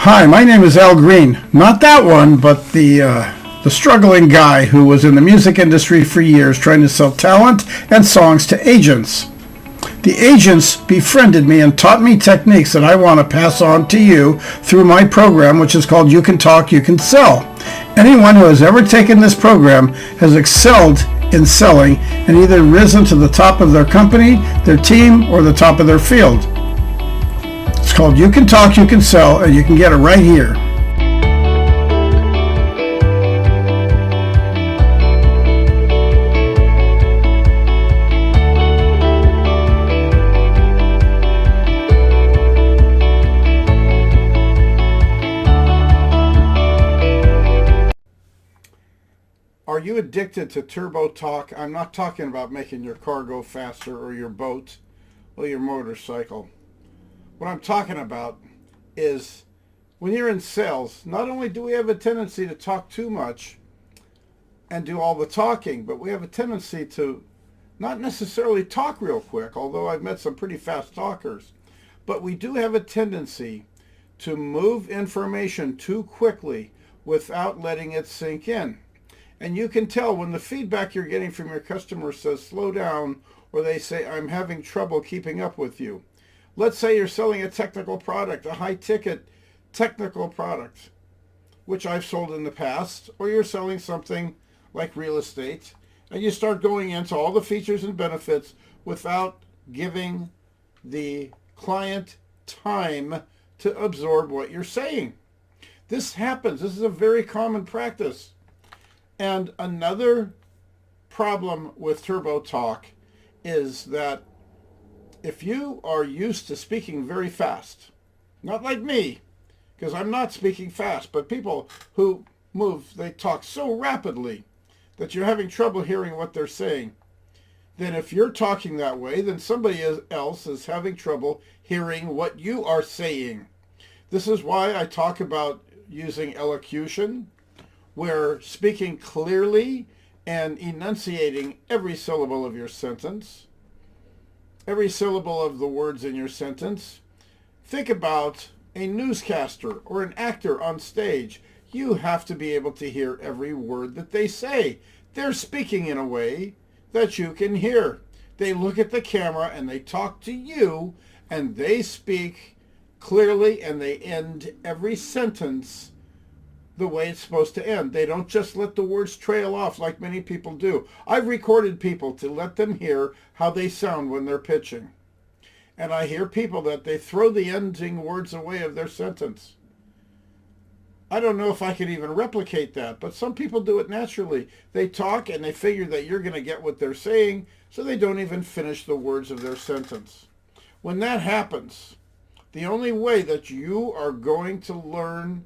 Hi, my name is Al Green. Not that one, but the struggling guy who was in the music industry for years trying to sell talent and songs to agents. The agents befriended me and taught me techniques that I want to pass on to you through my program, which is called You Can Talk, You Can Sell. Anyone who has ever taken this program has excelled in selling and either risen to the top of their company, their team, or the top of their field. It's called You Can Talk, You Can Sell, and you can get it right here. Are you addicted to turbo talk? I'm not talking about making your car go faster or your boat or your motorcycle. What I'm talking about is when you're in sales, not only do we have a tendency to talk too much and do all the talking, but we have a tendency to not necessarily talk real quick, although I've met some pretty fast talkers. But we do have a tendency to move information too quickly without letting it sink in. And you can tell when the feedback you're getting from your customer says slow down, or they say I'm having trouble keeping up with you. Let's say you're selling a technical product, a high-ticket technical product, which I've sold in the past, or you're selling something like real estate, and you start going into all the features and benefits without giving the client time to absorb what you're saying. This happens. This is a very common practice. And another problem with turbo talk is that if you are used to speaking very fast, not like me, because I'm not speaking fast, but people who move, they talk so rapidly that you're having trouble hearing what they're saying. Then if you're talking that way, then somebody else is having trouble hearing what you are saying. This is why I talk about using elocution, where speaking clearly and enunciating every syllable of your sentence, every syllable of the words in your sentence. Think about a newscaster or an actor on stage. You have to be able to hear every word that they say. They're speaking in a way that you can hear. They look at the camera and they talk to you, and they speak clearly, and they end every sentence the way it's supposed to end. They don't just let the words trail off like many people do. I've recorded people to let them hear how they sound when they're pitching. And I hear people that they throw the ending words away of their sentence. I don't know if I could even replicate that, but some people do it naturally. They talk and they figure that you're going to get what they're saying, so they don't even finish the words of their sentence. When that happens, the only way that you are going to learn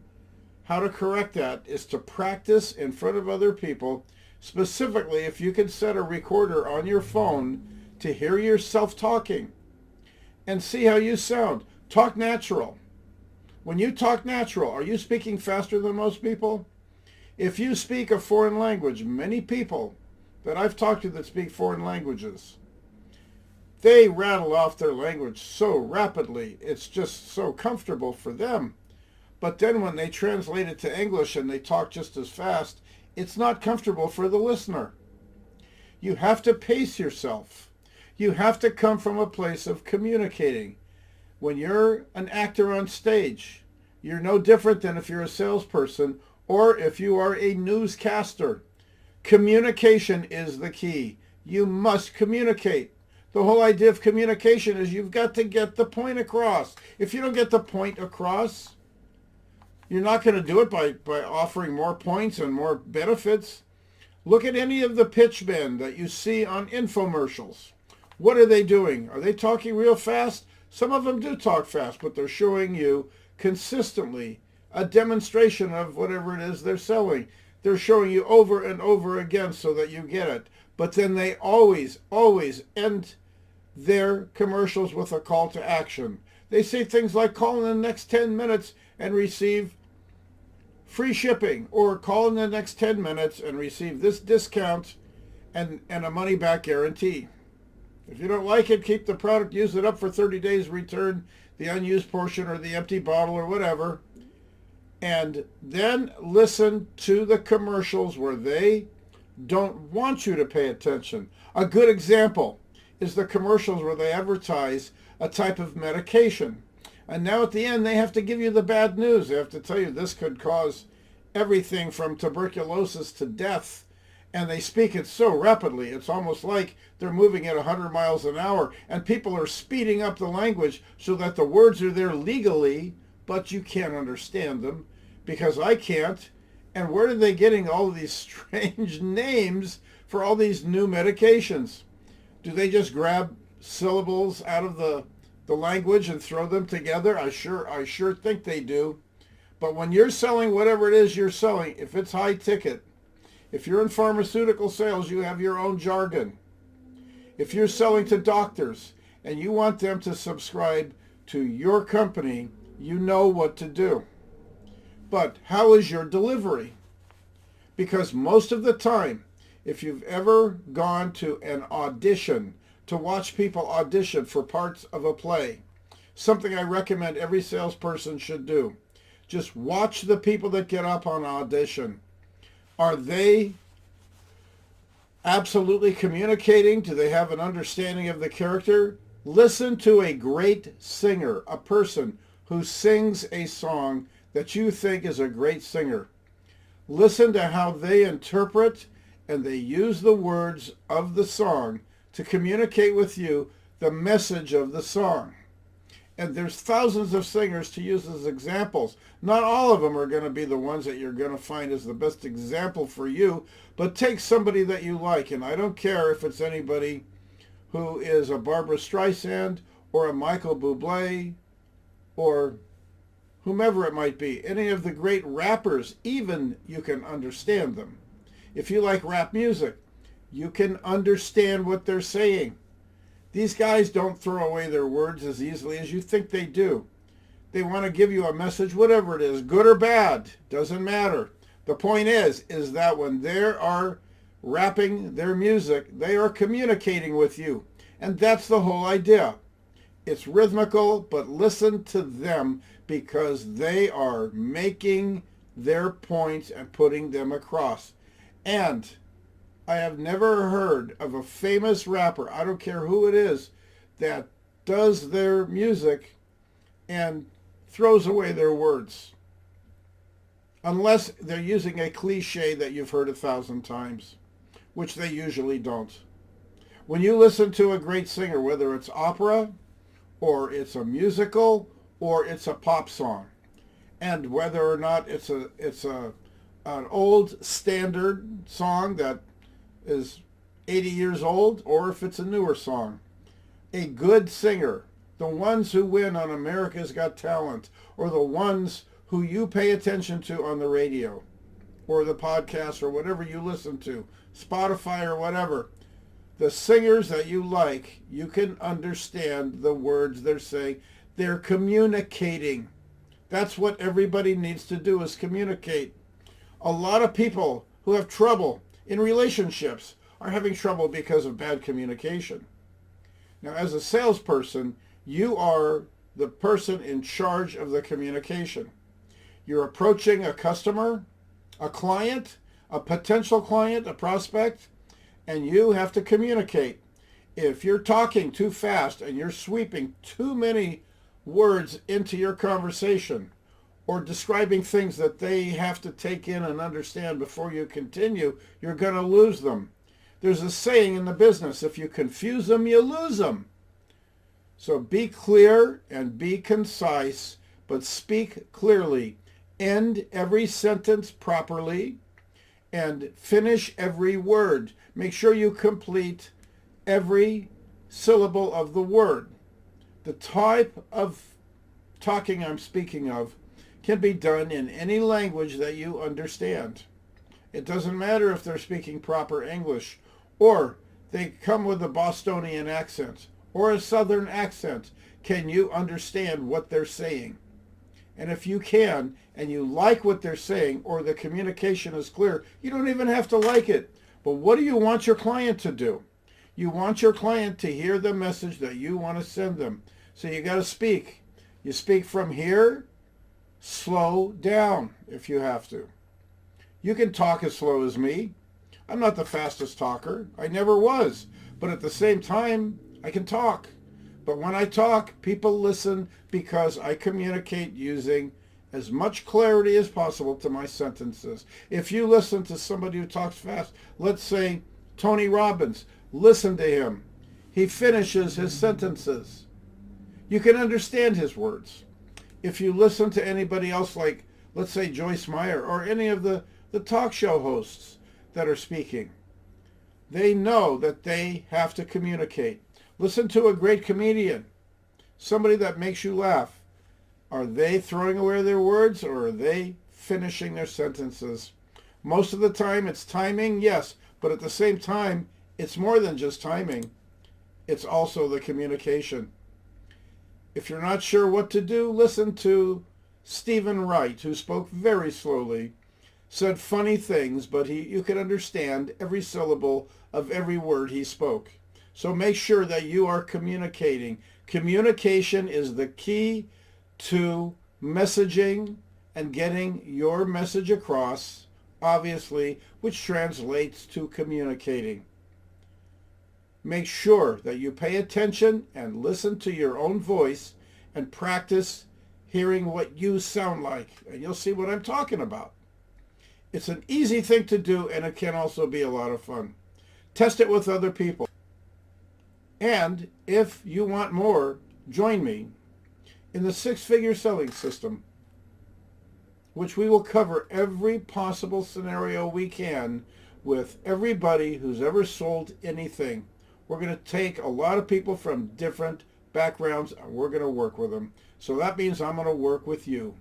how to correct that is to practice in front of other people. Specifically, if you can set a recorder on your phone to hear yourself talking and see how you sound. Talk natural. When you talk natural, are you speaking faster than most people? If you speak a foreign language, many people that I've talked to that speak foreign languages, they rattle off their language so rapidly, it's just so comfortable for them. But then when they translate it to English and they talk just as fast, it's not comfortable for the listener. You have to pace yourself. You have to come from a place of communicating. When you're an actor on stage, you're no different than if you're a salesperson or if you are a newscaster. Communication is the key. You must communicate. The whole idea of communication is you've got to get the point across. If you don't get the point across, you're not going to do it by offering more points and more benefits. Look at any of the pitch men that you see on infomercials. What are they doing? Are they talking real fast? Some of them do talk fast, but they're showing you consistently a demonstration of whatever it is they're selling. They're showing you over and over again so that you get it. But then they always end their commercials with a call to action. They say things like call in the next 10 minutes and receive free shipping, or call in the next 10 minutes and receive this discount and a money back guarantee. If you don't like it, keep the product, use it up for 30 days, return the unused portion or the empty bottle or whatever. And then listen to the commercials where they don't want you to pay attention. A good example is the commercials where they advertise a type of medication. And now at the end, they have to give you the bad news. They have to tell you this could cause everything from tuberculosis to death. And they speak it so rapidly, it's almost like they're moving at 100 miles an hour. And people are speeding up the language so that the words are there legally, but you can't understand them because I can't. And where are they getting all of these strange names for all these new medications? Do they just grab syllables out of the language and throw them together? I sure think they do. But when you're selling whatever it is you're selling, if it's high ticket, if you're in pharmaceutical sales, you have your own jargon. If you're selling to doctors and you want them to subscribe to your company, you know what to do. But how is your delivery? Because most of the time, if you've ever gone to an audition to watch people audition for parts of a play, something I recommend every salesperson should do, just watch the people that get up on audition. Are they absolutely communicating? Do they have an understanding of the character? Listen to a great singer, a person who sings a song that you think is a great singer. Listen to how they interpret and they use the words of the song to communicate with you the message of the song. And there's thousands of singers to use as examples. Not all of them are going to be the ones that you're going to find as the best example for you, but take somebody that you like. And I don't care if it's anybody who is a Barbra Streisand or a Michael Bublé or whomever it might be. Any of the great rappers, even you can understand them. If you like rap music, you can understand what they're saying. These guys don't throw away their words as easily as you think they do. They want to give you a message, whatever it is, good or bad, doesn't matter. The point is that when they are rapping their music, they are communicating with you. And that's the whole idea. It's rhythmical, but listen to them because they are making their points and putting them across. And I have never heard of a famous rapper, I don't care who it is, that does their music and throws away their words. Unless they're using a cliche that you've heard 1,000 times, which they usually don't. When you listen to a great singer, whether it's opera, or it's a musical, or it's a pop song, and whether or not it's an old standard song that is 80 years old, or if it's a newer song, a good singer, the ones who win on America's Got Talent, or the ones who you pay attention to on the radio, or the podcast, or whatever you listen to, Spotify or whatever, the singers that you like, you can understand the words they're saying. They're communicating. That's what everybody needs to do, is communicate. A lot of people who have trouble in relationships are having trouble because of bad communication. Now, as a salesperson, you are the person in charge of the communication. You're approaching a customer, a client, a potential client, a prospect, and you have to communicate. If you're talking too fast and you're sweeping too many words into your conversation, or describing things that they have to take in and understand before you continue, you're going to lose them. There's a saying in the business, if you confuse them, you lose them. So be clear and be concise, but speak clearly. End every sentence properly and finish every word. Make sure you complete every syllable of the word. The type of talking I'm speaking of can be done in any language that you understand. It doesn't matter if they're speaking proper English, or they come with a Bostonian accent, or a Southern accent. Can you understand what they're saying? And if you can, and you like what they're saying, or the communication is clear, you don't even have to like it. But what do you want your client to do? You want your client to hear the message that you want to send them. So you got to speak. You speak from here, Slow down if you have to. You can talk as slow as me. I'm not the fastest talker. I never was. But at the same time, I can talk. But when I talk, people listen because I communicate using as much clarity as possible to my sentences. If you listen to somebody who talks fast, let's say Tony Robbins, listen to him. He finishes his sentences. You can understand his words. If you listen to anybody else like, let's say, Joyce Meyer or any of the talk show hosts that are speaking, they know that they have to communicate. Listen to a great comedian, somebody that makes you laugh. Are they throwing away their words or are they finishing their sentences? Most of the time it's timing, yes, but at the same time, it's more than just timing. It's also the communication. If you're not sure what to do, listen to Stephen Wright, who spoke very slowly, said funny things, but you could understand every syllable of every word he spoke. So make sure that you are communicating. Communication is the key to messaging and getting your message across, obviously, which translates to communicating. Make sure that you pay attention and listen to your own voice and practice hearing what you sound like, and you'll see what I'm talking about. It's an easy thing to do, and it can also be a lot of fun. Test it with other people. And if you want more, join me in the six-figure selling system, which we will cover every possible scenario we can with everybody who's ever sold anything. We're going to take a lot of people from different backgrounds and we're going to work with them. So that means I'm going to work with you.